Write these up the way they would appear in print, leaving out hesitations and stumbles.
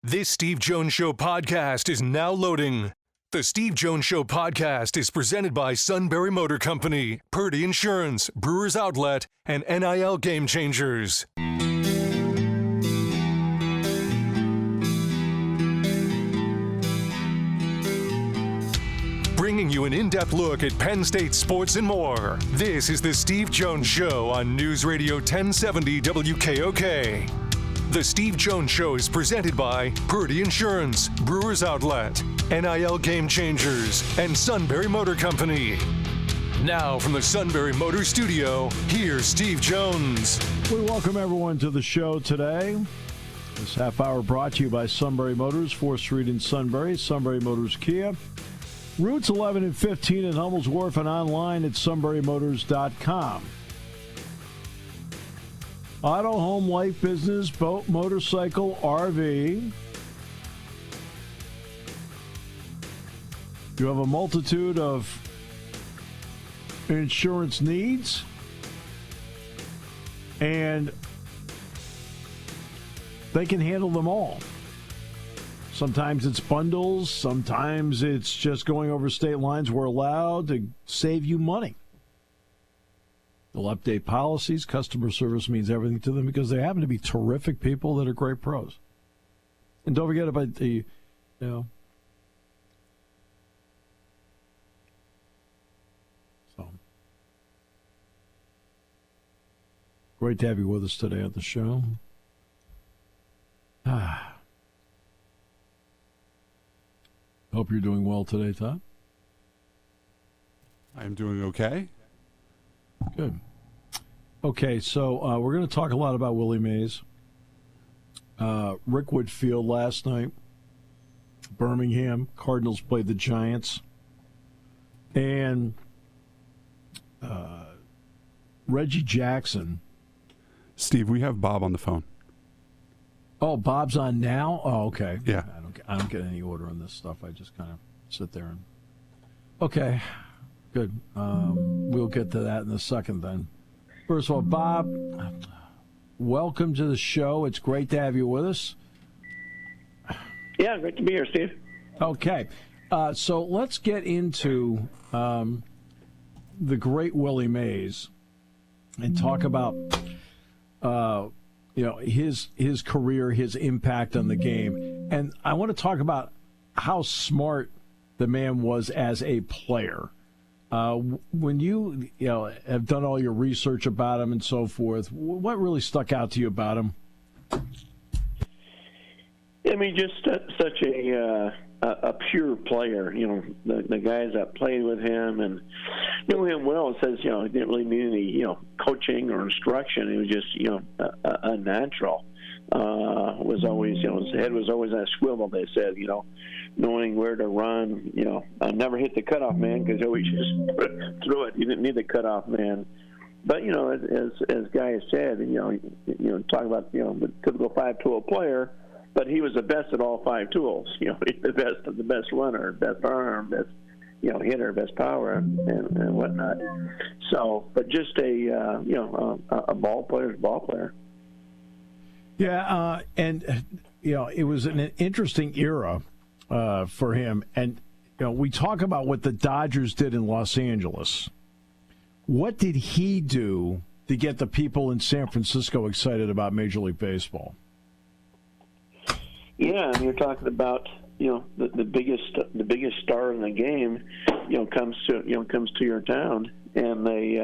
This Steve Jones Show podcast is now loading. The Steve Jones Show podcast is presented by Sunbury Motor Company, Purdy Insurance, Brewers Outlet, and NIL Game Changers. Bringing you an in-depth look at Penn State sports and more. This is the Steve Jones Show on News Radio 1070 WKOK. The Steve Jones Show is presented by Purdy Insurance, Brewers Outlet, NIL Game Changers, and Sunbury Motor Company. Now from the Sunbury Motor Studio, here's Steve Jones. We welcome everyone to the show today. This half hour brought to you by Sunbury Motors, 4th Street in Sunbury, Sunbury Motors Kia. Routes 11 and 15 in Hummel's Wharf and online at sunburymotors.com. Auto, home, life, business, boat, motorcycle, RV. You have a multitude of insurance needs, and they can handle them all. Sometimes it's bundles. Sometimes it's just going over state lines. We're allowed to save you money. They'll update policies. Customer service means everything to them because they happen to be terrific people that are great pros. And don't forget about the, so great to have you with us today on the show. Hope you're doing well today, Todd. I'm doing okay. Good. Okay, so we're going to talk a lot about Willie Mays. Rickwood Field last night. Birmingham. Cardinals played the Giants. And Reggie Jackson. Steve, we have Bob on the phone. Oh, Bob's on now? Oh, okay. Yeah. I don't get any order on this stuff. I just kind of sit there and... Okay, good. We'll get to that in a second then. First of all, Bob, welcome to the show. It's great to have you with us. Yeah, great to be here, Steve. Okay, so let's get into the great Willie Mays and talk about his career, his impact on the game. And I want to talk about how smart the man was as a player. When you have done all your research about him and so forth, what really stuck out to you about him? I mean, just such a pure player. You know, the guys that played with him and knew him well says, he didn't really need any, coaching or instruction. He was just, a natural. Was always, his head was always on a swivel, they said, knowing where to run. I never hit the cutoff man because he always just threw it. You didn't need the cutoff man. But, as guys said, talk about, the typical 5-tool player, but he was the best at all 5 tools. The best of the best runner, best arm, best, hitter, best power, and whatnot. So, but just a ball player's ball player. Yeah, and it was an interesting era for him. And we talk about what the Dodgers did in Los Angeles. What did he do to get the people in San Francisco excited about Major League Baseball? Yeah, and you're talking about the biggest star in the game, comes to your town, and they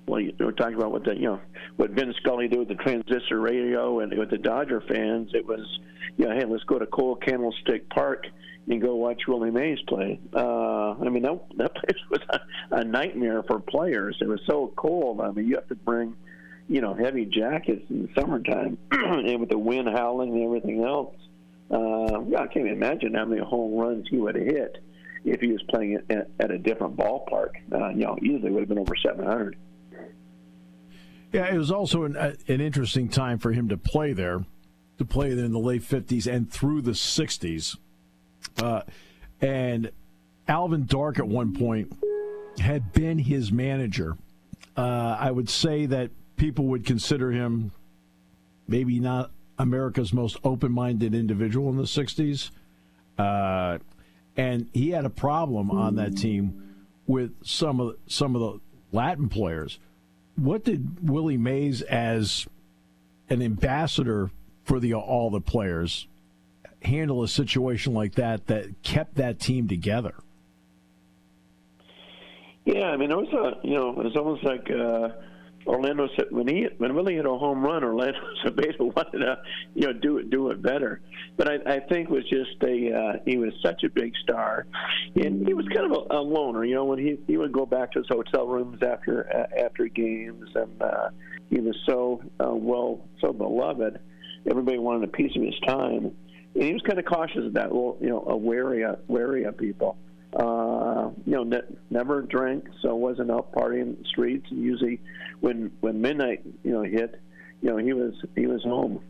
well, we're talking about what Vin Scully did with the transistor radio and with the Dodger fans. It was, hey, let's go to Cold Candlestick Park and go watch Willie Mays play. I mean, that place was a nightmare for players. It was so cold. I mean, you have to bring, heavy jackets in the summertime, and with the wind howling and everything else. I can't imagine how many home runs he would have hit if he was playing at a different ballpark. Easily would have been over 700. Yeah, it was also an interesting time for him to play there in the late 50s and through the 60s. And Alvin Dark at one point had been his manager. I would say that people would consider him maybe not America's most open-minded individual in the 60s. And he had a problem on that team with some of the Latin players. What did Willie Mays, as an ambassador for all the players, handle a situation like that kept that team together? Yeah, I mean, it was almost like Orlando said when Willie hit a home run, Orlando basically wanted to do it better. But I think it was just he was such a big star, and he was kind of a loner. When he would go back to his hotel rooms after games, and he was so beloved. Everybody wanted a piece of his time, and he was kind of cautious of that. Wary of people. Never drank, so wasn't out partying in the streets. And usually, when midnight hit, he was home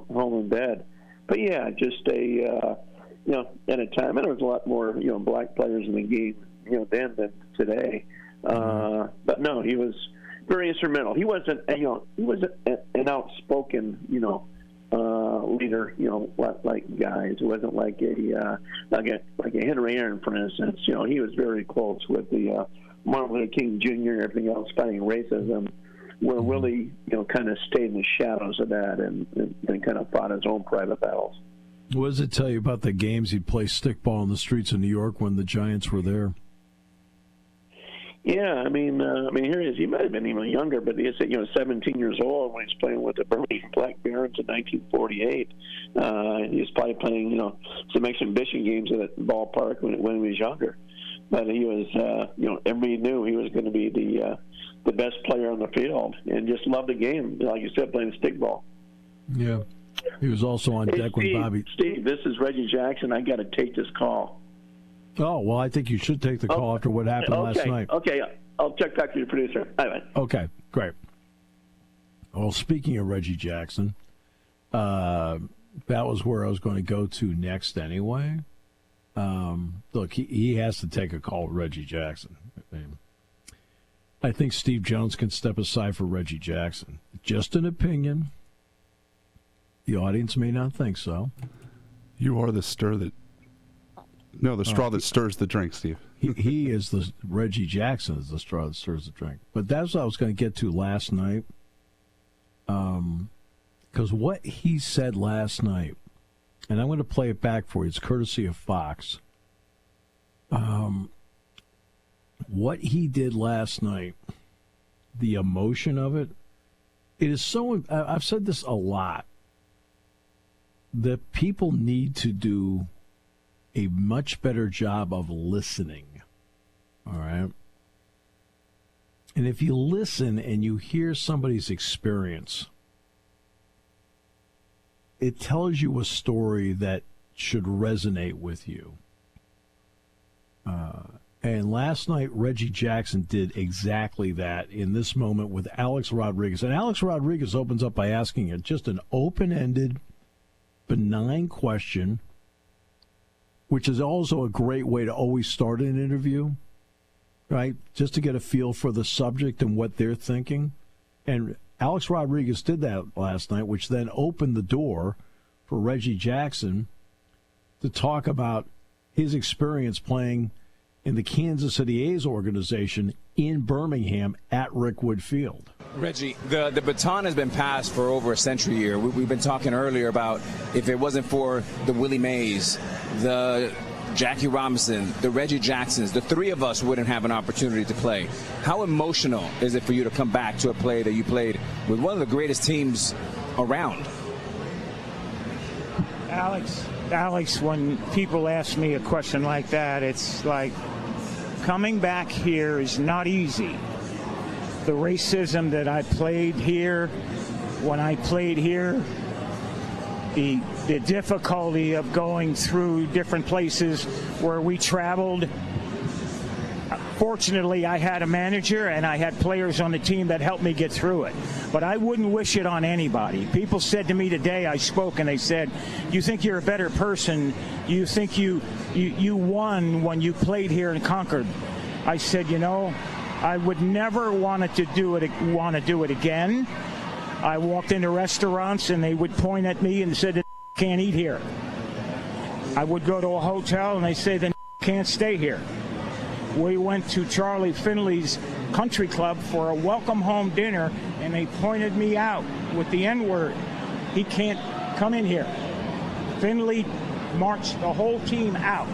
in bed. But yeah, just at a time, and there was a lot more black players in the game then than today. But no, he was very instrumental. He wasn't an outspoken leader, like guys. It wasn't like a Henry Aaron, for instance. He was very close with the Martin Luther King Jr. and everything else, fighting racism. Where Willie, kind of stayed in the shadows of that and kind of fought his own private battles. What does it tell you about the games he'd play stickball in the streets of New York when the Giants were there? Yeah, I mean, here he is. He might have been even younger, but he's 17 years old when he's playing with the Birmingham Black Barons in 1948. He was probably playing, some exhibition games at the ballpark when he was younger. But he was, everybody knew he was going to be the best player on the field, and just loved the game, like you said, playing stickball. Yeah, he was also on deck when Bobby. Steve, this is Reggie Jackson. I got to take this call. Oh, well, I think you should take the call after what happened last night. Okay, I'll check back to your producer. Bye. Okay, great. Well, speaking of Reggie Jackson, that was where I was going to go to next anyway. Look, he has to take a call with Reggie Jackson. I think Steve Jones can step aside for Reggie Jackson. Just an opinion. The audience may not think so. You are the straw that stirs the drink, Steve. he is Reggie Jackson is the straw that stirs the drink. But that's what I was going to get to last night. Because what he said last night, and I'm going to play it back for you. It's courtesy of Fox. What he did last night, the emotion of it, it is so. I've said this a lot. That people need to do a much better job of listening. All right. And if you listen and you hear somebody's experience, it tells you a story that should resonate with you. And last night, Reggie Jackson did exactly that in this moment with Alex Rodriguez. And Alex Rodriguez opens up by asking just an open-ended, benign question, which is also a great way to always start an interview, right? Just to get a feel for the subject and what they're thinking. And Alex Rodriguez did that last night, which then opened the door for Reggie Jackson to talk about his experience playing in the Kansas City A's organization in Birmingham at Rickwood Field. Reggie, the baton has been passed for over a century here. We've been talking earlier about if it wasn't for the Willie Mays, the Jackie Robinson, the Reggie Jacksons, the three of us wouldn't have an opportunity to play. How emotional is it for you to come back to a play that you played with one of the greatest teams around? Alex, when people ask me a question like that, it's like coming back here is not easy. The racism that I played here, when I played here, the difficulty of going through different places where we traveled. Fortunately, I had a manager and I had players on the team that helped me get through it. But I wouldn't wish it on anybody. People said to me today, I spoke, and they said, you think you're a better person? You think you won when you played here in Concord? I said, I would never want to do it again. I walked into restaurants and they would point at me and said, "Can't eat here." I would go to a hotel and they say, "Then can't stay here." We went to Charlie Finley's country club for a welcome home dinner and they pointed me out with the N-word. "He can't come in here." Finley marched the whole team out.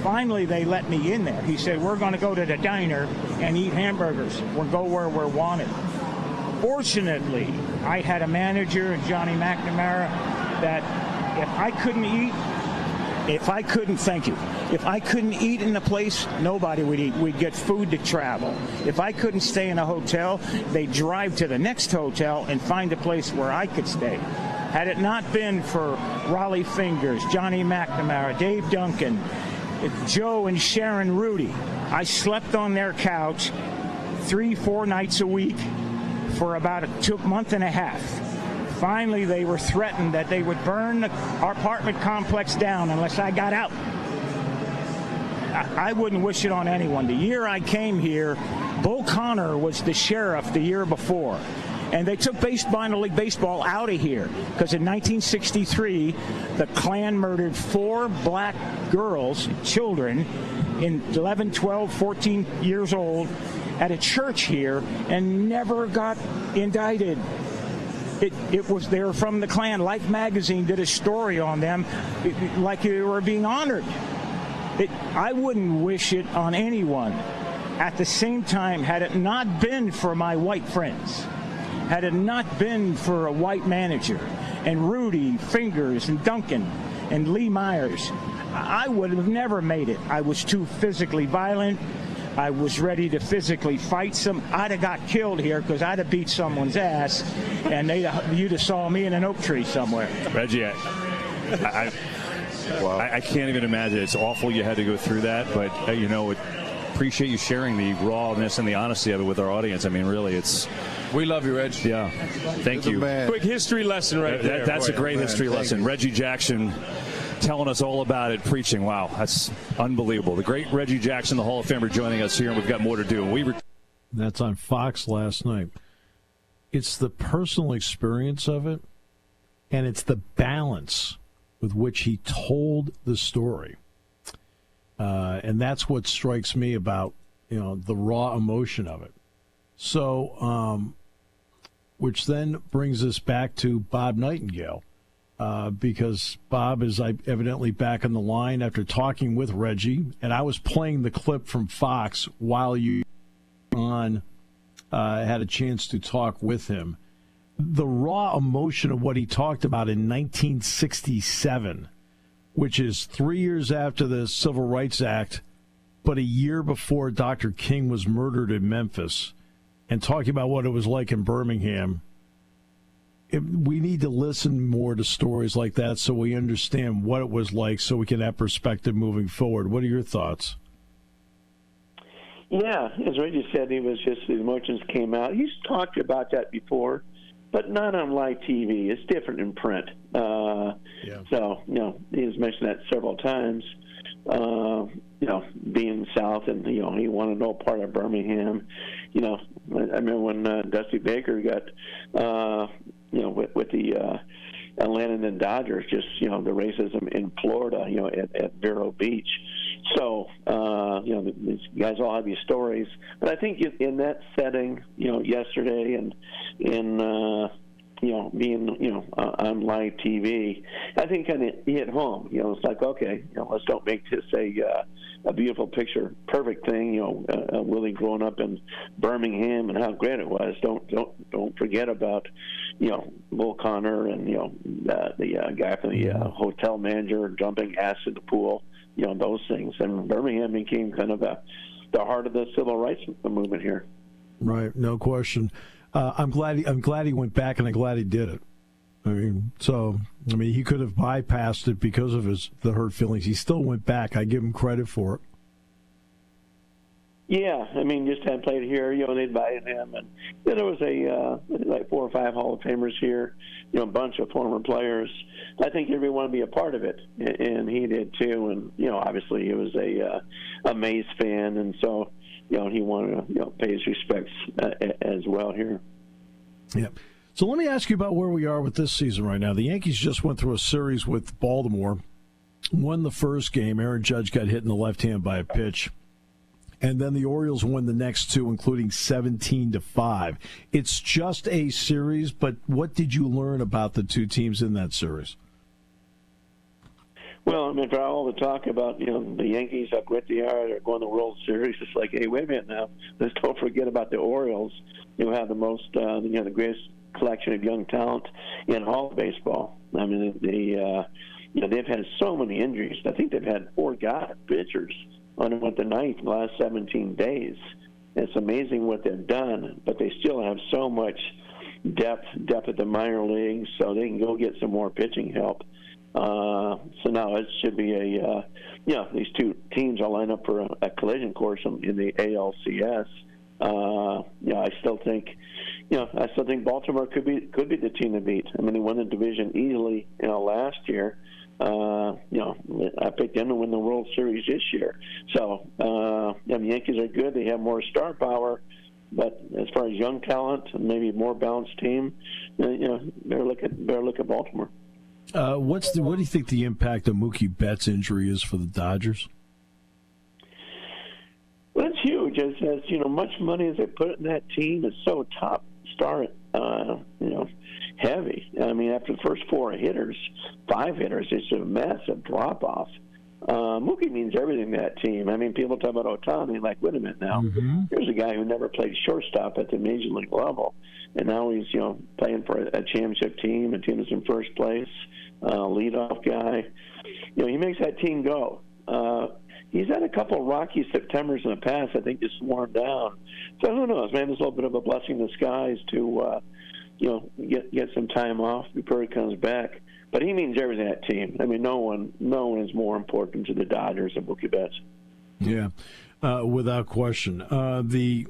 Finally, they let me in there. He said, "We're going to go to the diner and eat hamburgers. We'll go where we're wanted." Fortunately, I had a manager, Johnny McNamara, that if I couldn't eat in the place, nobody would eat. We'd get food to travel. If I couldn't stay in a hotel, they'd drive to the next hotel and find a place where I could stay. Had it not been for Raleigh Fingers, Johnny McNamara, Dave Duncan, Joe and Sharon Rudy, I slept on their couch 3-4 nights a week for about a month and a half. Finally, they were threatened that they would burn our apartment complex down unless I got out. I wouldn't wish it on anyone. The year I came here, Bull Connor was the sheriff the year before. And they took minor league baseball out of here because in 1963, the Klan murdered 4 black girls, children, in 11, 12, 14 years old at a church here and never got indicted. They were from the Klan. Life magazine did a story on them like they were being honored. I wouldn't wish it on anyone. At the same time, had it not been for my white friends, had it not been for a white manager and Rudy, Fingers, and Duncan, and Lee Myers, I would have never made it. I was too physically violent. I was ready to physically fight some. I'd have got killed here because I'd have beat someone's ass, and you'd have saw me in an oak tree somewhere. Reggie, I can't even imagine. It's awful you had to go through that, but appreciate you sharing the rawness and the honesty of it with our audience. I mean, really, we love you, Reg. Yeah. Thank you. Quick history lesson right there. That's a great history lesson. Reggie Jackson telling us all about it, preaching. Wow, that's unbelievable. The great Reggie Jackson, the Hall of Famer, joining us here, and we've got more to do. That's on Fox last night. It's the personal experience of it, and it's the balance with which he told the story. And that's what strikes me about, the raw emotion of it. So, which then brings us back to Bob Nightengale, because Bob is evidently back on the line after talking with Reggie, and I was playing the clip from Fox while you had a chance to talk with him. The raw emotion of what he talked about in 1967, which is 3 years after the Civil Rights Act, but a year before Dr. King was murdered in Memphis, and talking about what it was like in Birmingham. We need to listen more to stories like that so we understand what it was like, so we can have perspective moving forward. What are your thoughts? Yeah, as Reggie said, the emotions came out. He's talked about that before, but not on live TV. It's different in print. So, he's mentioned that several times. Being south, and he wanted no part of Birmingham. I remember when Dusty Baker got, with the Atlanta and Dodgers, just the racism in Florida, at Vero Beach. So, these guys all have these stories, but I think in that setting, yesterday and in being, on live TV, I think kind of hit home. It's like, okay, let's don't make this a beautiful picture, perfect thing. Willie growing up in Birmingham and how great it was. Don't forget about, Bull Connor and the guy from the hotel manager jumping ass in the pool. Those things. And Birmingham became kind of the heart of the civil rights movement here. Right, no question. I'm glad he went back, and I'm glad he did it. He could have bypassed it because of the hurt feelings. He still went back. I give him credit for it. Yeah, just had played here, and they invited him, and there was like 4 or 5 Hall of Famers here, a bunch of former players. I think everyone wanted to be a part of it, and he did too. And obviously he was a Mays fan, and so he wanted to pay his respects as well here. Yeah. So let me ask you about where we are with this season right now. The Yankees just went through a series with Baltimore, won the first game. Aaron Judge got hit in the left hand by a pitch. And then the Orioles won the next two, including 17-5. It's just a series, but what did you learn about the two teams in that series? Well, I mean, for all the talk about, the Yankees, how great they are, they're going to the World Series, it's like, hey, wait a minute now. Let's don't forget about the Orioles, who have the most, the greatest collection of young talent in all of baseball. I mean, they've had so many injuries. I think they've had 4 pitchers on them at the ninth in the last 17 days. It's amazing what they've done, but they still have so much depth at the minor leagues, so they can go get some more pitching help. So now it should be these two teams will line up for a collision course in the ALCS. I still think Baltimore could be the team to beat. I mean, they won the division easily, last year. I picked them to win the World Series this year. So, the Yankees are good. They have more star power, but as far as young talent and maybe a more balanced team, better look at Baltimore. What do you think the impact of Mookie Betts' injury is for the Dodgers? Well, it's huge. As much money as they put in that team is so top star, heavy. I mean, after the first 5 hitters, it's a massive drop off. Mookie means everything to that team. I mean, people talk about Ohtani, like, wait a minute now. Mm-hmm. Here's a guy who never played shortstop at the major league level, and now he's playing for a championship team. A team that's in first place, leadoff guy. He makes that team go. He's had a couple of rocky Septembers in the past. I think just worn down. So who knows? Maybe it's a little bit of a blessing in disguise to get some time off before he comes back. But he means everything to that team. I mean, no one is more important to the Dodgers than Mookie Betts. Yeah, without question. The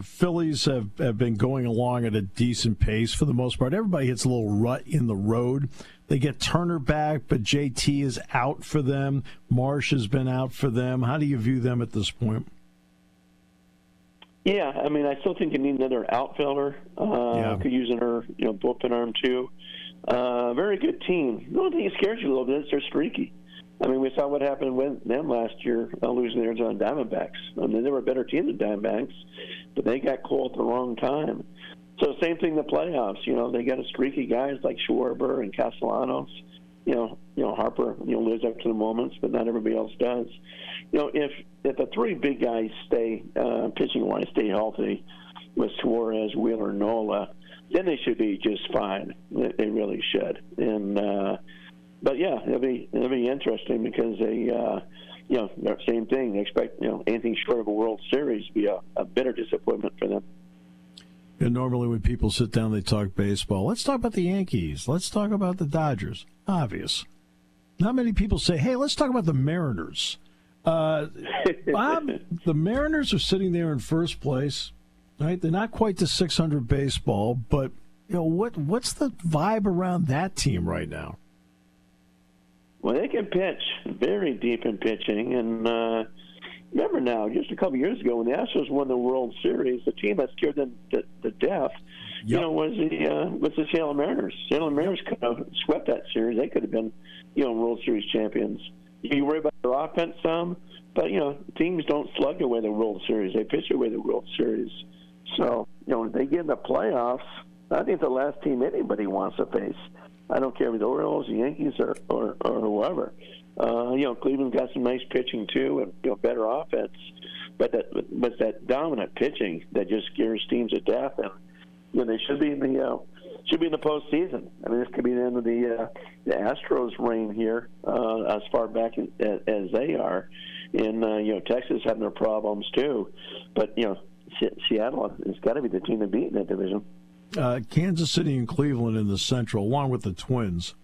Phillies have been going along at a decent pace for the most part. Everybody hits a little rut in the road. They get Turner back, but JT is out for them. Marsh has been out for them. How do you view them at this point? Yeah, I mean, I still think you need another outfielder. Could use another, bullpen arm too. Very good team. The only thing that scares you a little bit is they're streaky. I mean, we saw what happened with them last year, losing the Arizona Diamondbacks. I mean, they were a better team than Diamondbacks, but they got cold at the wrong time. So same thing in the playoffs. They got a streaky guys like Schwarber and Castellanos. Harper, lives up to the moments, but not everybody else does. If the 3 big guys stay pitching-wise, stay healthy with Suarez, Wheeler, Nola, then they should be just fine. They really should. And but yeah, it'll be interesting because they same thing. They expect anything short of a World Series to be a bitter disappointment for them. And normally when people sit down, they talk baseball. Let's talk about the Yankees. Let's talk about the Dodgers. Obvious. Not many people say, hey, let's talk about the Mariners. Bob, the Mariners are sitting there in first place, right? They're not quite to 600 baseball, but what's the vibe around that team right now? Well, they can pitch very deep in pitching, and remember now, just a couple years ago when the Astros won the World Series, the team that scared them to death, was the Seattle Mariners. Seattle Mariners could have swept that series. They could have been, World Series champions. You worry about their offense some, but teams don't slug away the World Series. They pitch away the World Series. So if they get in the playoffs, I think the last team anybody wants to face. I don't care if the Orioles, the Yankees, or whoever. Cleveland's got some nice pitching too, and better offense. But that dominant pitching that just scares teams to death, and they should be in the postseason. I mean, this could be the end of the Astros' reign here, as far back as they are. And Texas having their problems too, but Seattle has got to be the team to beat in that division. Kansas City and Cleveland in the Central, along with the Twins.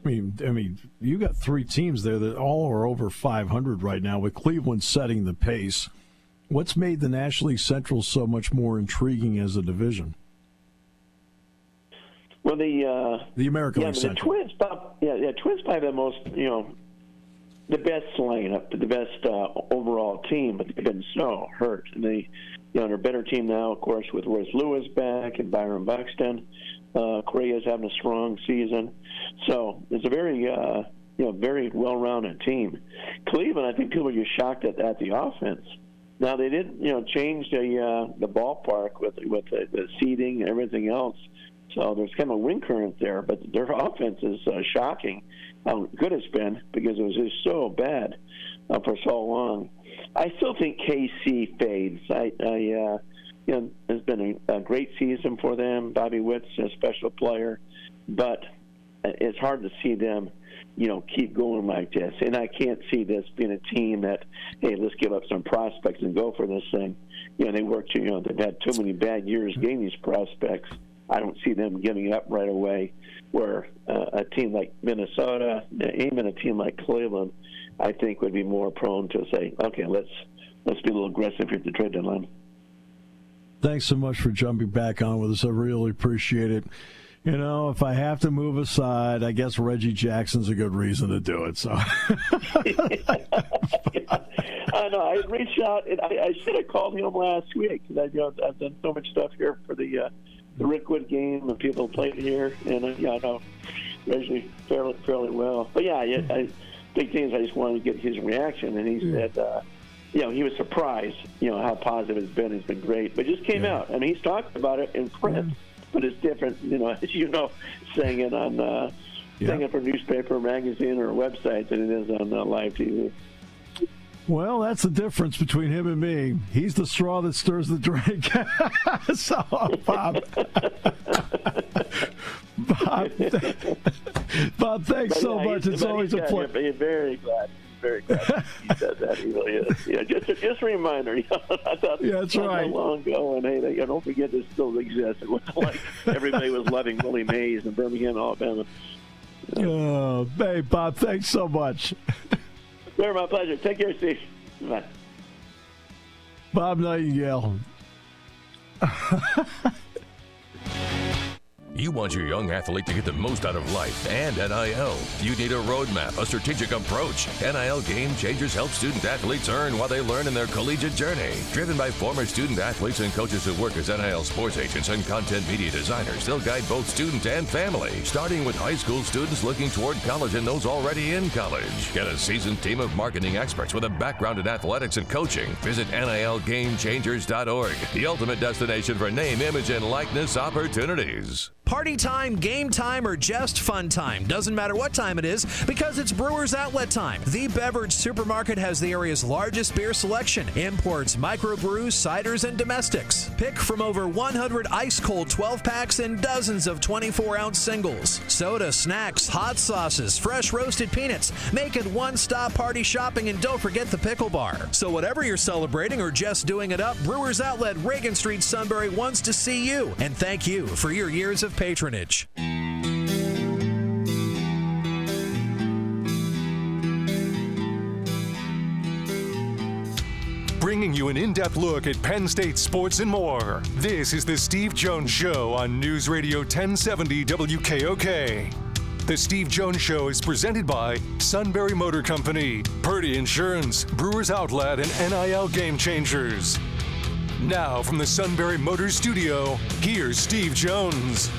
I mean, you got 3 teams there that all are over 500 right now, with Cleveland setting the pace. What's made the National League Central so much more intriguing as a division? Well, the American League Central. The Twins, Twins probably have the most, the best lineup, the best overall team, but they've been so hurt. And they're a better team now, of course, with Royce Lewis back and Byron Buxton. Correa's having a strong season. So it's a very, very well-rounded team. Cleveland, I think people are just shocked at the offense. Now, they didn't, change the ballpark with the seating and everything else. So there's kind of a wind current there, but their offense is shocking how good it's been because it was just so bad for so long. I still think KC fades. It's been a great season for them. Bobby Witt's a special player, but it's hard to see them, keep going like this. And I can't see this being a team that, hey, let's give up some prospects and go for this thing. They worked. They've had too many bad years getting these prospects. I don't see them giving up right away. Where a team like Minnesota, even a team like Cleveland, I think would be more prone to say, okay, let's be a little aggressive here at the trade deadline. Thanks so much for jumping back on with us. I really appreciate it. If I have to move aside, I guess Reggie Jackson's a good reason to do it. So I know. I reached out, and I should have called him last week because I've done so much stuff here for the Rickwood game, and people played here, and I know Reggie fairly well. But big things. I just wanted to get his reaction, and he said, he was surprised, how positive it's been. It's been great, but it just came out. I mean, he's talked about it in print, but it's different, as saying it on saying it for newspaper, magazine, or website than it is on live TV. Well, that's the difference between him and me. He's the straw that stirs the drink. So, Bob, thanks so much. It's always a pleasure. You're very glad. Very glad he said that. He really is. Just a reminder. I thought that's right. So long ago, and hey, don't forget this still exists. It wasn't like everybody was loving Willie Mays in Birmingham, Alabama. Hey, Bob, thanks so much. Very my pleasure. Take care, Steve. Bye. Bob Nightengale. You want your young athlete to get the most out of life and NIL. You need a roadmap, a strategic approach. NIL Game Changers help student athletes earn while they learn in their collegiate journey. Driven by former student athletes and coaches who work as NIL sports agents and content media designers, they'll guide both student and family, starting with high school students looking toward college and those already in college. Get a seasoned team of marketing experts with a background in athletics and coaching. Visit NILGameChangers.org, the ultimate destination for name, image, and likeness opportunities. Party time, game time, or just fun time. Doesn't matter what time it is because it's Brewers Outlet time. The Beverage Supermarket has the area's largest beer selection. Imports, microbrews, ciders, and domestics. Pick from over 100 ice-cold 12-packs and dozens of 24-ounce singles. Soda, snacks, hot sauces, fresh roasted peanuts. Make it one-stop party shopping, and don't forget the pickle bar. So whatever you're celebrating or just doing it up, Brewers Outlet, Reagan Street, Sunbury wants to see you. And thank you for your years of patronage. Bringing you an in-depth look at Penn State sports and more. This is the Steve Jones Show on News Radio 1070 WKOK. The Steve Jones Show is presented by Sunbury Motor Company, Purdy Insurance, Brewers Outlet, and NIL Game Changers. Now from the Sunbury Motors Studio, here's Steve Jones.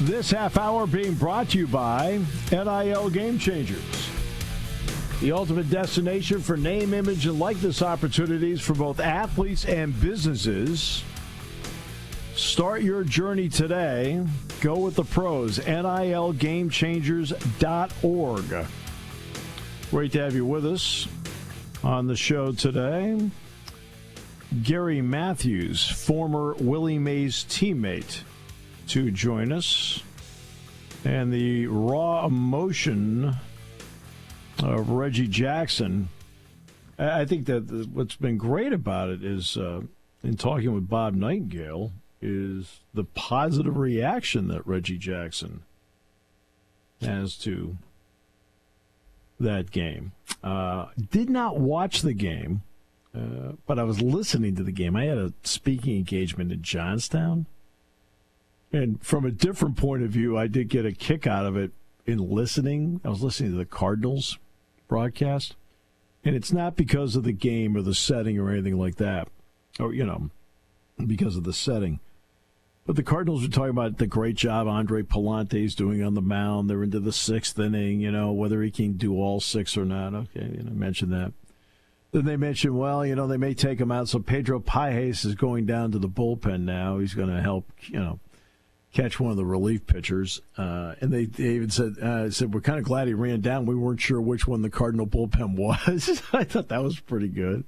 This half hour being brought to you by NIL Game Changers, the ultimate destination for name, image, and likeness opportunities for both athletes and businesses. Start your journey today. Go with the pros. NILGameChangers.org. Great to have you with us on the show today. Gary Matthews, former Willie Mays teammate, to join us, and the raw emotion of Reggie Jackson. I think that what's been great about it is, in talking with Bob Nightengale, is the positive reaction that Reggie Jackson has to that game. Did not watch the game, but I was listening to the game. I had a speaking engagement in Johnstown. And from a different point of view, I did get a kick out of it in listening. I was listening to the Cardinals broadcast. And it's not because of the game or the setting or anything like that. Or, because of the setting. But the Cardinals were talking about the great job Andre Palante is doing on the mound. They're into the 6th inning, whether he can do all 6 or not. Okay, mention that. Then they mentioned, they may take him out. So Pedro Pajes is going down to the bullpen now. He's going to help, catch one of the relief pitchers. And they even said, we're kind of glad he ran down. We weren't sure which one the Cardinal bullpen was. I thought that was pretty good.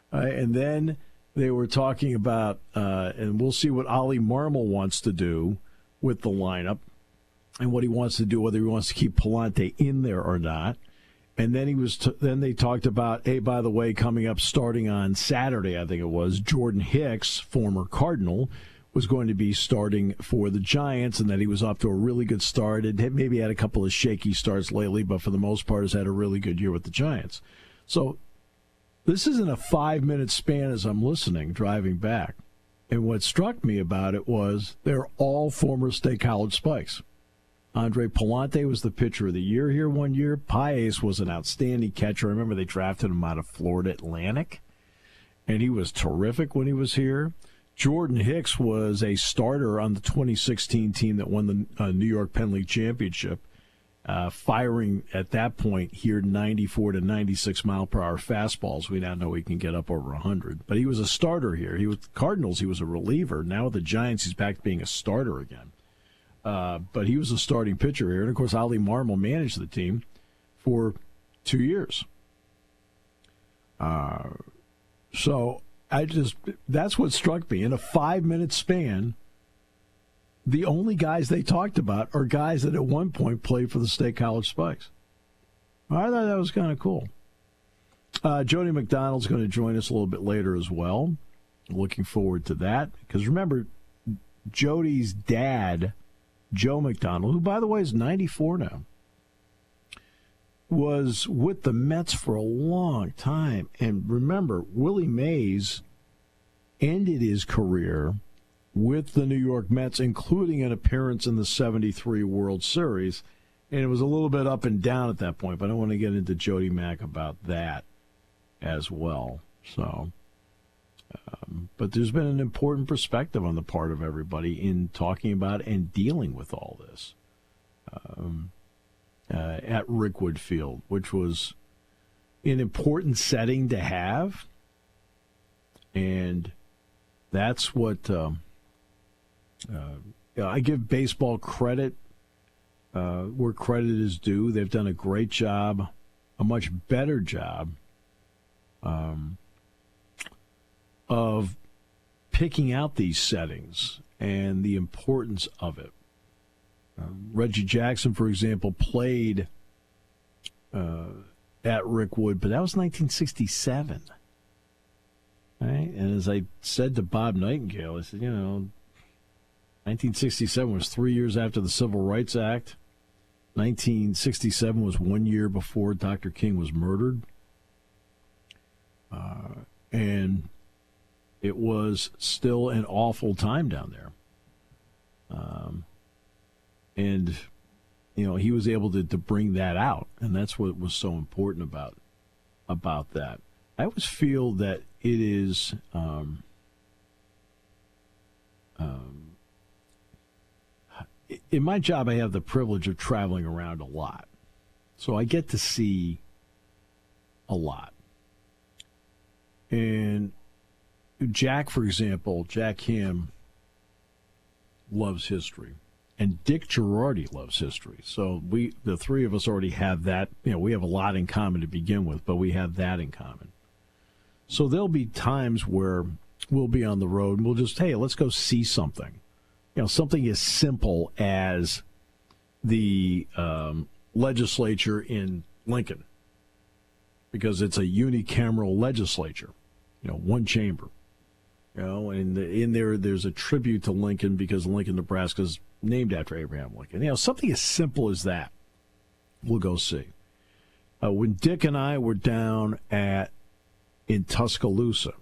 And then they were talking about, and we'll see what Ollie Marmol wants to do with the lineup and what he wants to do, whether he wants to keep Palante in there or not. And then then they talked about, hey, by the way, coming up starting on Saturday, I think it was, Jordan Hicks, former Cardinal, was going to be starting for the Giants, and that he was off to a really good start. And maybe had a couple of shaky starts lately, but for the most part has had a really good year with the Giants. So this isn't a 5-minute span as I'm listening, driving back. And what struck me about it was they're all former State College Spikes. Andre Palante was the pitcher of the year here one year. Paez was an outstanding catcher. I remember they drafted him out of Florida Atlantic, and he was terrific when he was here. Jordan Hicks was a starter on the 2016 team that won the New York Penn League Championship, firing at that point here 94 to 96 mile-per-hour fastballs. We now know he can get up over 100. But he was a starter here. He was Cardinals. He was a reliever. Now with the Giants, he's back to being a starter again. But he was a starting pitcher here. And, of course, Ollie Marmol managed the team for 2 years. So that's what struck me. In a 5-minute span, the only guys they talked about are guys that at one point played for the State College Spikes. I thought that was kind of cool. Jody McDonald's going to join us a little bit later as well. Looking forward to that. Because remember, Jody's dad, Joe McDonald, who, by the way, is 94 now, was with the Mets for a long time. And remember, Willie Mays ended his career with the New York Mets, including an appearance in the 73 World Series. And it was a little bit up and down at that point, but I want to get into Jody Mack about that as well. So, but there's been an important perspective on the part of everybody in talking about and dealing with all this at Rickwood Field, which was an important setting to have. And that's what I give baseball credit where credit is due. They've done a great job, a much better job of picking out these settings and the importance of it. Reggie Jackson, for example, played at Rickwood, but that was 1967. Right? And as I said to Bob Nightengale, I said, 1967 was 3 years after the Civil Rights Act. 1967 was 1 year before Dr. King was murdered. And it was still an awful time down there. And he was able to bring that out, and that's what was so important about that. I always feel that it is in my job, I have the privilege of traveling around a lot. So I get to see a lot. And Jack, for example, Jack Ham loves history. And Dick Girardi loves history. So the three of us already have that. We have a lot in common to begin with, but we have that in common. So there'll be times where we'll be on the road and we'll just, hey, let's go see something. Something as simple as the legislature in Lincoln, because it's a unicameral legislature, one chamber. And in there's a tribute to Lincoln because Lincoln, Nebraska is named after Abraham Lincoln. Something as simple as that, we'll go see. When Dick and I were down in Tuscaloosa,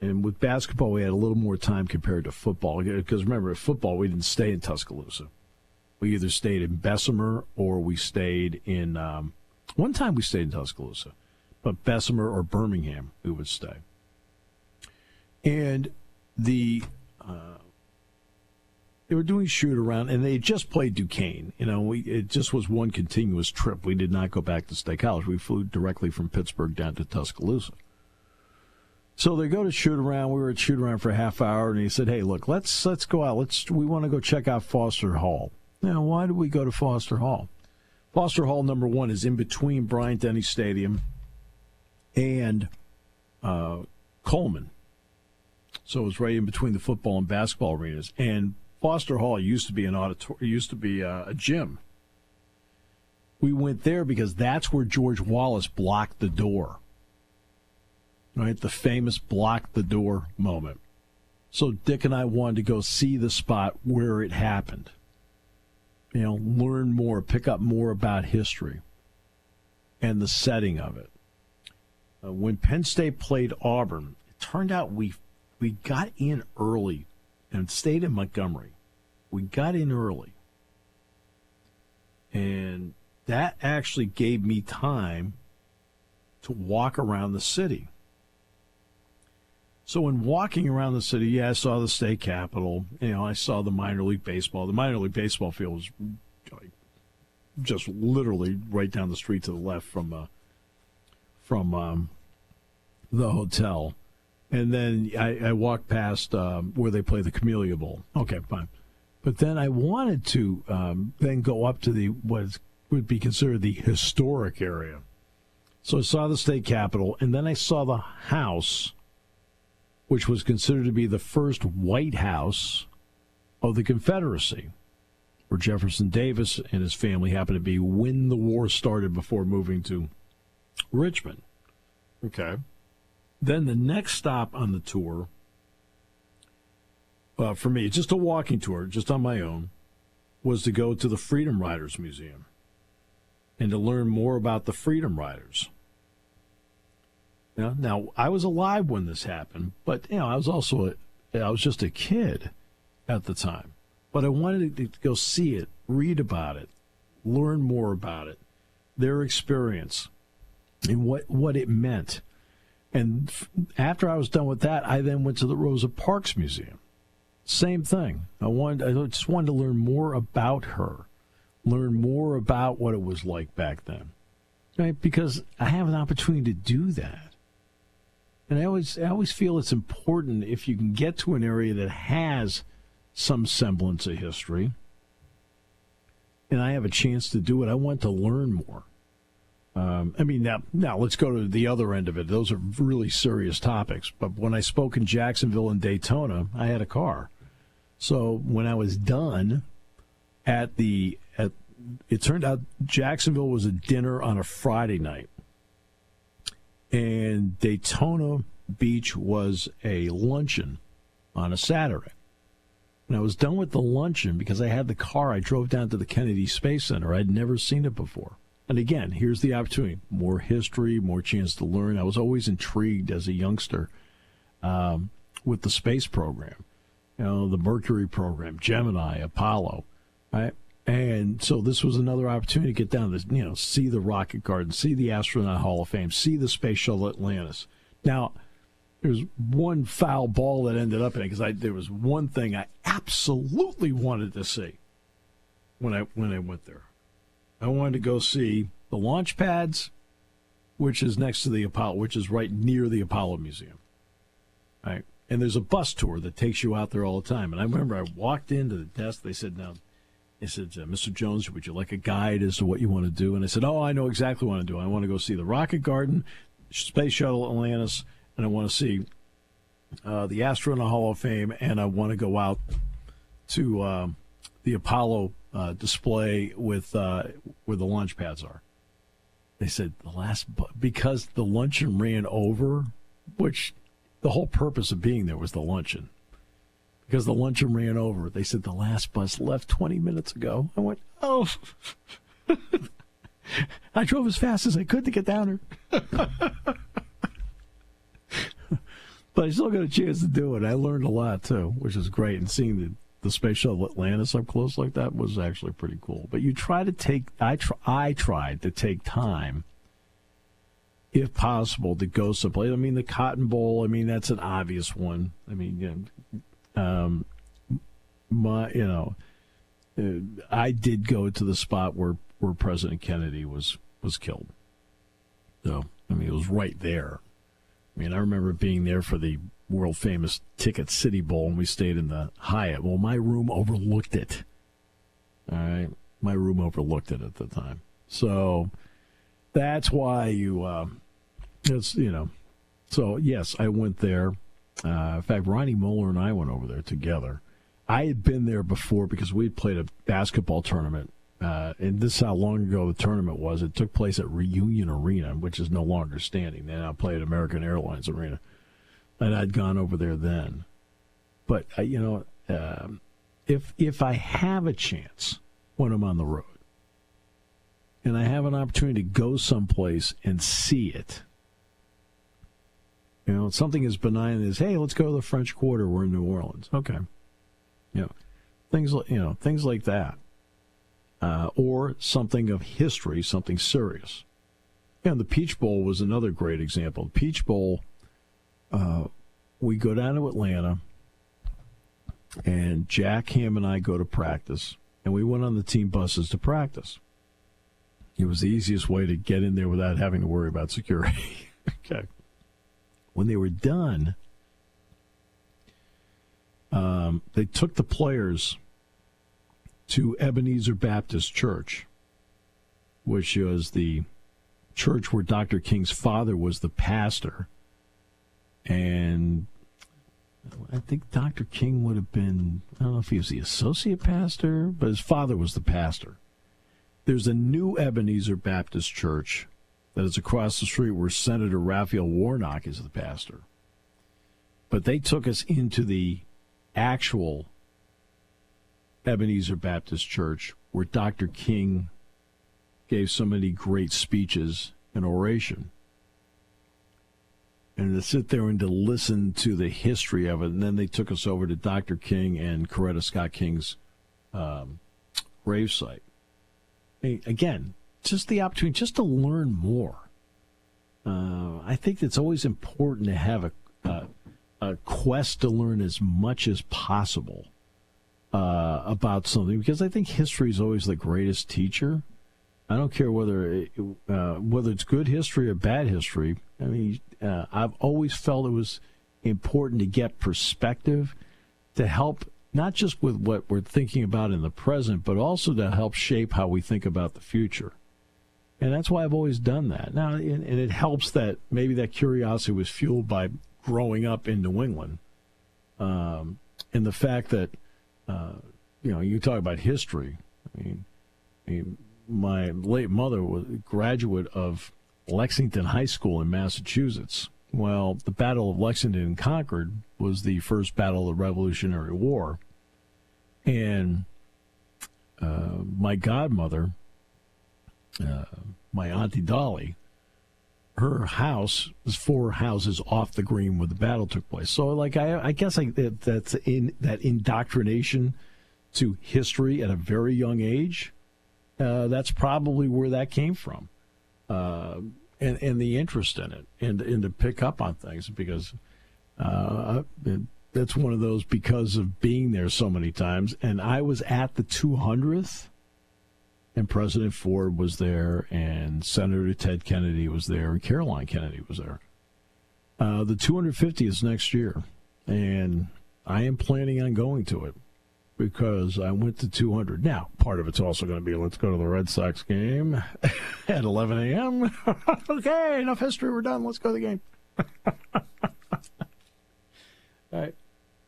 and with basketball we had a little more time compared to football, because remember, at football we didn't stay in Tuscaloosa. We either stayed in Bessemer or we stayed in, one time we stayed in Tuscaloosa, but Bessemer or Birmingham we would stay. And they were doing shoot around, and they had just played Duquesne. It just was one continuous trip. We did not go back to State College. We flew directly from Pittsburgh down to Tuscaloosa. So they go to shoot around. We were at shoot around for a half hour, and he said, "Hey, look, let's go out. We want to go check out Foster Hall." Now, why did we go to Foster Hall? Foster Hall, number one, is in between Bryant-Denny Stadium and Coleman. So it's right in between the football and basketball arenas. And Foster Hall used to be a gym. We went there because that's where George Wallace blocked the door. Right, the famous block the door moment. So Dick and I wanted to go see the spot where it happened. Learn more, pick up more about history and the setting of it. When Penn State played Auburn, it turned out we got in early and stayed in Montgomery. We got in early. And that actually gave me time to walk around the city. So in walking around the city, I saw the state capitol. I saw the minor league baseball. The minor league baseball field was just literally right down the street to the left from the hotel. And then I walked past where they play the Camellia Bowl. Okay, fine. But then I wanted to then go up to what would be considered the historic area. So I saw the state capitol, and then I saw the house, which was considered to be the first White House of the Confederacy, where Jefferson Davis and his family happened to be when the war started before moving to Richmond. Okay. Then the next stop on the tour, for me, just a walking tour, just on my own, was to go to the Freedom Riders Museum and to learn more about the Freedom Riders. Now, I was alive when this happened, but I was just a kid at the time. But I wanted to go see it, read about it, learn more about it, their experience, and what it meant. And after I was done with that, I then went to the Rosa Parks Museum. Same thing. I just wanted to learn more about her, learn more about what it was like back then, right? Because I have an opportunity to do that. And I always feel it's important if you can get to an area that has some semblance of history, and I have a chance to do it, I want to learn more. Now let's go to the other end of it. Those are really serious topics. But when I spoke in Jacksonville and Daytona, I had a car. So when I was done it turned out Jacksonville was a dinner on a Friday night. And Daytona Beach was a luncheon on a Saturday. And I was done with the luncheon because I had the car. I drove down to the Kennedy Space Center. I'd never seen it before. And again, here's the opportunity. More history, more chance to learn. I was always intrigued as a youngster with the space program. The Mercury program, Gemini, Apollo, right? And so this was another opportunity to get down to, see the Rocket Garden, see the Astronaut Hall of Fame, see the Space Shuttle Atlantis. Now, there's one foul ball that ended up in it because there was one thing I absolutely wanted to see when I went there. I wanted to go see the launch pads, which is next to the Apollo, which is right near the Apollo Museum. Right? And there's a bus tour that takes you out there all the time. And I remember I walked into the desk. They said, Mr. Jones, would you like a guide as to what you want to do? And I said, I know exactly what I want to do. I want to go see the Rocket Garden, Space Shuttle Atlantis, and I want to see the Astronaut Hall of Fame, and I want to go out to the Apollo display with where the launch pads are. They said because the luncheon ran over, which the whole purpose of being there was the luncheon. Because the luncheon ran over, they said the last bus left 20 minutes ago. I went, I drove as fast as I could to get down there. But I still got a chance to do it. I learned a lot, too, which is great. And seeing the Space Shuttle Atlantis up close like that was actually pretty cool. But you try to take, I tried to take time, if possible, to go someplace. The Cotton Bowl, that's an obvious one. I did go to the spot where President Kennedy was killed. So, I mean, it was right there. I mean, I remember being there for the world-famous Ticket City Bowl, and we stayed in the Hyatt. Well, my room overlooked it. All right? My room overlooked it at the time. So that's why So, yes, I went there. In fact, Ronnie Moeller and I went over there together. I had been there before because we had played a basketball tournament. And this is how long ago the tournament was. It took place at Reunion Arena, which is no longer standing. They now play at American Airlines Arena. And I'd gone over there then. But, if I have a chance when I'm on the road, and I have an opportunity to go someplace and see it, something as benign as, hey, let's go to the French Quarter. We're in New Orleans. Okay. Things like that. Or something of history, something serious. And the Peach Bowl was another great example. The Peach Bowl, we go down to Atlanta, and Jack Ham and I go to practice, and we went on the team buses to practice. It was the easiest way to get in there without having to worry about security. Okay. When they were done, they took the players to Ebenezer Baptist Church, which was the church where Dr. King's father was the pastor. And I think Dr. King would have been, I don't know if he was the associate pastor, but his father was the pastor. There's a new Ebenezer Baptist Church that is across the street where Senator Raphael Warnock is the pastor. But they took us into the actual Ebenezer Baptist Church where Dr. King gave so many great speeches and oration. And to sit there and to listen to the history of it. And then they took us over to Dr. King and Coretta Scott King's gravesite. Again, just the opportunity just to learn more. I think it's always important to have a quest to learn as much as possible about something, because I think history is always the greatest teacher. I don't care whether it's good history or bad history. I mean, I've always felt it was important to get perspective to help not just with what we're thinking about in the present, but also to help shape how we think about the future. And that's why I've always done that. Now, and it helps that maybe that curiosity was fueled by growing up in New England, and the fact that you talk about history. I mean, my late mother was a graduate of Lexington High School in Massachusetts. Well, the Battle of Lexington and Concord was the first battle of the Revolutionary War. And my godmother, my Auntie Dolly, her house was 4 houses off the green where the battle took place. So, I guess that's in that indoctrination to history at a very young age. That's probably where that came from. And the interest in it, and to pick up on things, because that's one of those, because of being there so many times. And I was at the 200th, and President Ford was there, and Senator Ted Kennedy was there, and Caroline Kennedy was there. The 250th is next year, and I am planning on going to it, because I went to 200. Now, part of it's also going to be, let's go to the Red Sox game at 11 a.m. Okay, enough history. We're done. Let's go to the game. All right.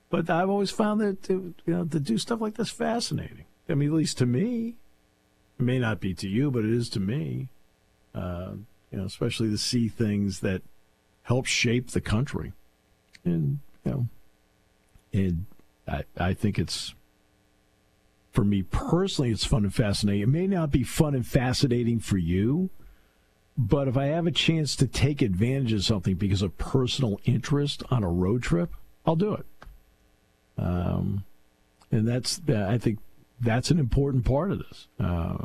But I've always found that to do stuff like this fascinating. I mean, at least to me. It may not be to you, but it is to me. Especially to see things that help shape the country. And, I think it's, for me personally, it's fun and fascinating. It may not be fun and fascinating for you, but if I have a chance to take advantage of something because of personal interest on a road trip, I'll do it. And I think that's an important part of this. I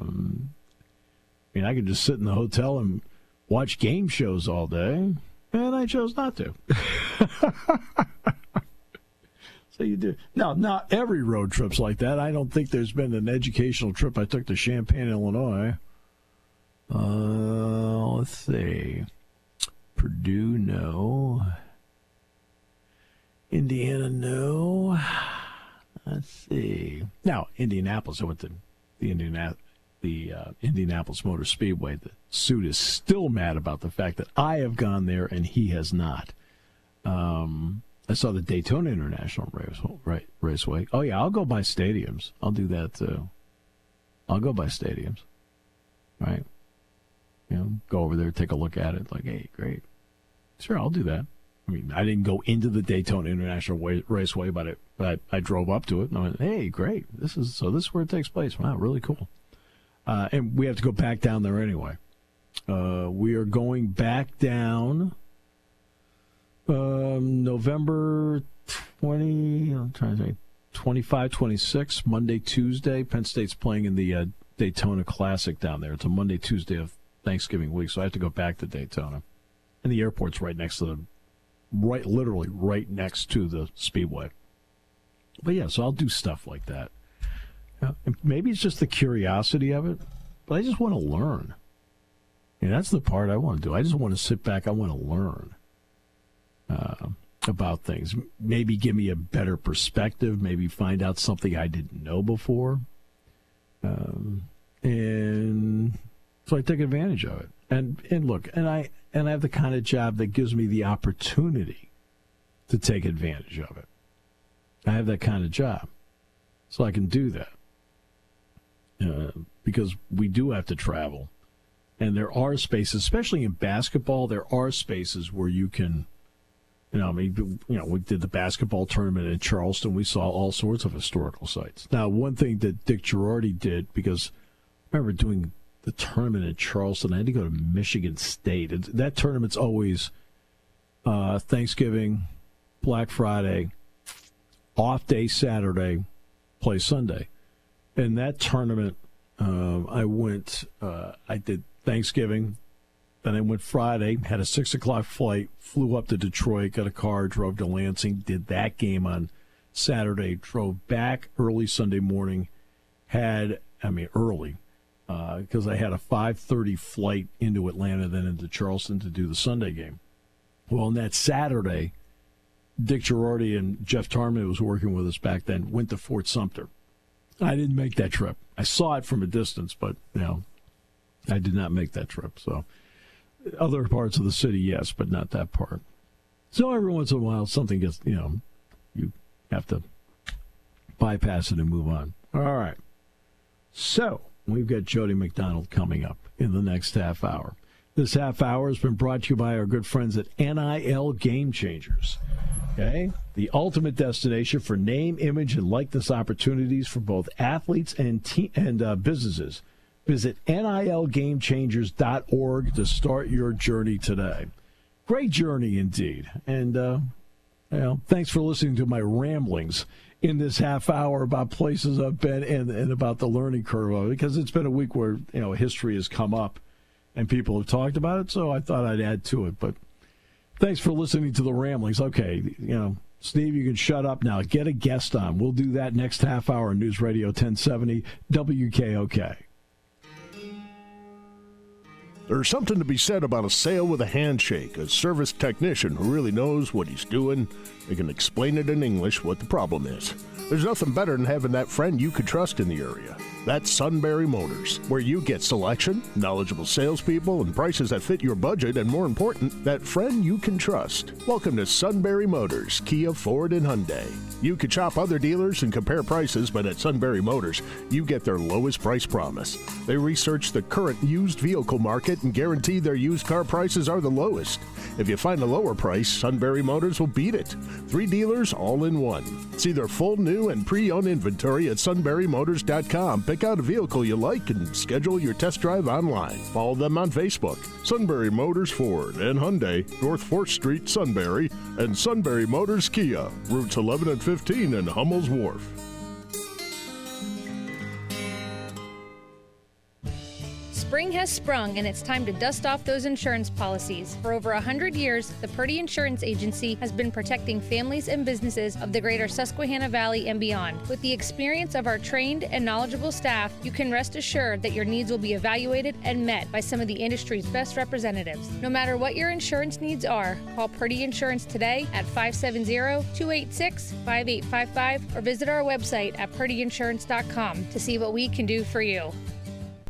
could just sit in the hotel and watch game shows all day, and I chose not to. So you do. Now, not every road trip's like that. I don't think there's been an educational trip I took to Champaign, Illinois. Let's see. Purdue, no. Indiana, no. Let's see. Now, Indianapolis, I went to the Indianapolis Motor Speedway. The suit is still mad about the fact that I have gone there and he has not. I saw the Daytona International Raceway. Oh, yeah, I'll go by stadiums. I'll do that, too. I'll go by stadiums. Right? Go over there, take a look at it. Like, hey, great. Sure, I'll do that. I mean, I didn't go into the Daytona International Raceway, but I drove up to it, and I went, hey, great. This is where it takes place. Wow, really cool. And we have to go back down there anyway. We are going back down November 20, I'm trying to think, 25, 26, Monday, Tuesday. Penn State's playing in the Daytona Classic down there. It's a Monday, Tuesday of Thanksgiving week, so I have to go back to Daytona. And the airport's right next to literally right next to the Speedway. But yeah, so I'll do stuff like that. And maybe it's just the curiosity of it, but I just want to learn. That's the part I want to do. I just want to sit back. I want to learn about things. Maybe give me a better perspective. Maybe find out something I didn't know before. And so I take advantage of it. And look, and I have the kind of job that gives me the opportunity to take advantage of it. I have that kind of job, so I can do that. Because we do have to travel. And there are spaces, especially in basketball, there are spaces where you can, we did the basketball tournament in Charleston. We saw all sorts of historical sites. Now, one thing that Dick Girardi did, because I remember doing the tournament in Charleston, I had to go to Michigan State. That tournament's always Thanksgiving, Black Friday, off day Saturday, play Sunday. In that tournament, I did Thanksgiving, then I went Friday, had a 6 o'clock flight, flew up to Detroit, got a car, drove to Lansing, did that game on Saturday, drove back early Sunday morning, early, because I had a 5:30 flight into Atlanta, then into Charleston to do the Sunday game. Well, on that Saturday, Dick Girardi and Jeff Tarman, who was working with us back then, went to Fort Sumter. I didn't make that trip. I saw it from a distance, but, I did not make that trip. So other parts of the city, yes, but not that part. So every once in a while, something gets, you have to bypass it and move on. All right. So we've got Jody McDonald coming up in the next half hour. This half hour has been brought to you by our good friends at NIL Game Changers. Okay? The ultimate destination for name, image, and likeness opportunities for both athletes and businesses. Visit NILGameChangers.org to start your journey today. Great journey indeed. And, thanks for listening to my ramblings in this half hour about places I've been and about the learning curve of it, because it's been a week where, history has come up and people have talked about it, so I thought I'd add to it. But thanks for listening to the ramblings. Okay, Steve, you can shut up now. Get a guest on. We'll do that next half hour on News Radio 1070 WKOK. There's something to be said about a sale with a handshake, a service technician who really knows what he's doing. They can explain it in English what the problem is. There's nothing better than having that friend you could trust in the area. That's Sunbury Motors, where you get selection, knowledgeable salespeople, and prices that fit your budget, and more important, that friend you can trust. Welcome to Sunbury Motors, Kia, Ford, and Hyundai. You could shop other dealers and compare prices, but at Sunbury Motors, you get their lowest price promise. They research the current used vehicle market and guarantee their used car prices are the lowest. If you find a lower price, Sunbury Motors will beat it. 3 dealers all in one. See their full new and pre-owned inventory at sunburymotors.com. Pick out a vehicle you like and schedule your test drive online. Follow them on Facebook. Sunbury Motors Ford and Hyundai, North 4th Street, Sunbury, and Sunbury Motors Kia, routes 11 and 15 in Hummel's Wharf. Spring has sprung, and it's time to dust off those insurance policies. For over 100 years, the Purdy Insurance Agency has been protecting families and businesses of the greater Susquehanna Valley and beyond. With the experience of our trained and knowledgeable staff, you can rest assured that your needs will be evaluated and met by some of the industry's best representatives. No matter what your insurance needs are, call Purdy Insurance today at 570-286-5855 or visit our website at purdyinsurance.com to see what we can do for you.